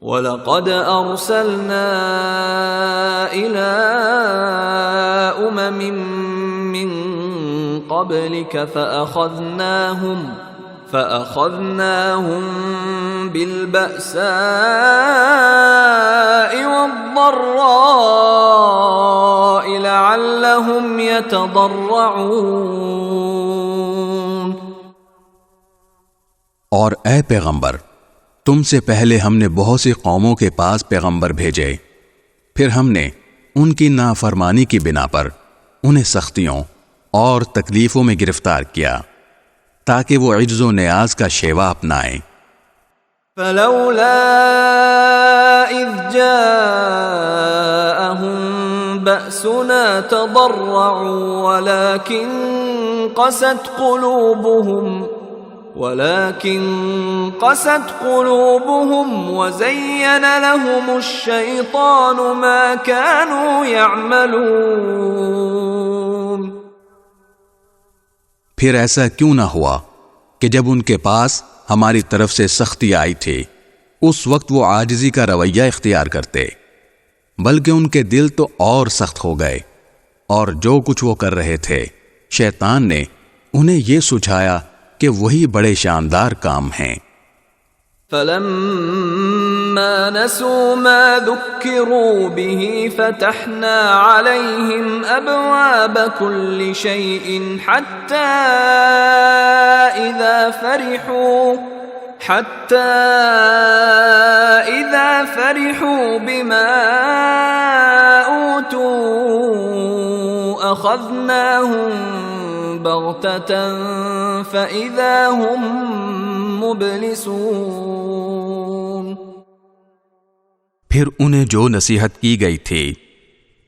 وَلَقَدْ أَرْسَلْنَا إِلَىٰ أُمَمٍ مِّن قَبْلِكَ فَأَخَذْنَاهُمْ بِالْبَأْسَاءِ وَالضَّرَّاءِ لَعَلَّهُمْ يَتَضَرَّعُونَ۔ اور اے پیغمبر، تم سے پہلے ہم نے بہت سی قوموں کے پاس پیغمبر بھیجے، پھر ہم نے ان کی نافرمانی کی بنا پر انہیں سختیوں اور تکلیفوں میں گرفتار کیا تاکہ وہ عجز و نیاز کا شیوا اپنائیں۔ فلولا اذ جاءهم بأسنا تضرعوا ولكن قست قلوبهم وزين لهم الشيطان ما كانوا يعملون۔ پھر ایسا کیوں نہ ہوا کہ جب ان کے پاس ہماری طرف سے سختی آئی تھی اس وقت وہ عاجزی کا رویہ اختیار کرتے، بلکہ ان کے دل تو اور سخت ہو گئے، اور جو کچھ وہ کر رہے تھے شیطان نے انہیں یہ سجھایا کہ وہی بڑے شاندار کام ہیں۔ فَلَمَّا نَسُوا مَا ذُكِّرُوا بِهِ فَتَحْنَا عَلَيْهِمْ أَبْوَابَ كُلِّ شَيْءٍ حَتَّى إِذَا فَرِحُوا بِمَا أُوتُوا أَخَذْنَاهُمْ بغتة فإذا هم مبلسون۔ پھر انہیں جو نصیحت کی گئی تھی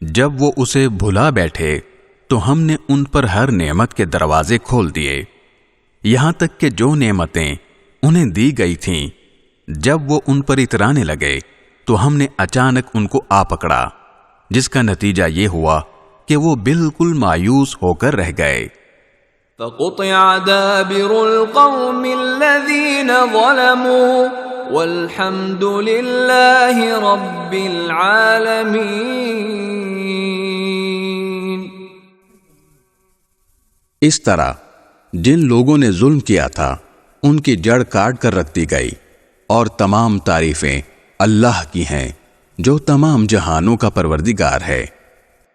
جب وہ اسے بھلا بیٹھے تو ہم نے ان پر ہر نعمت کے دروازے کھول دیے، یہاں تک کہ جو نعمتیں انہیں دی گئی تھیں جب وہ ان پر اترانے لگے تو ہم نے اچانک ان کو آ پکڑا، جس کا نتیجہ یہ ہوا کہ وہ بالکل مایوس ہو کر رہ گئے۔ فَقُطِعَ دَابِرُ الْقَوْمِ الَّذِينَ ظَلَمُوا وَالْحَمْدُ لِلَّهِ رَبِّ الْعَالَمِينَ۔ اس طرح جن لوگوں نے ظلم کیا تھا ان کی جڑ کاٹ کر رکھ دی گئی، اور تمام تعریفیں اللہ کی ہیں جو تمام جہانوں کا پروردگار ہے۔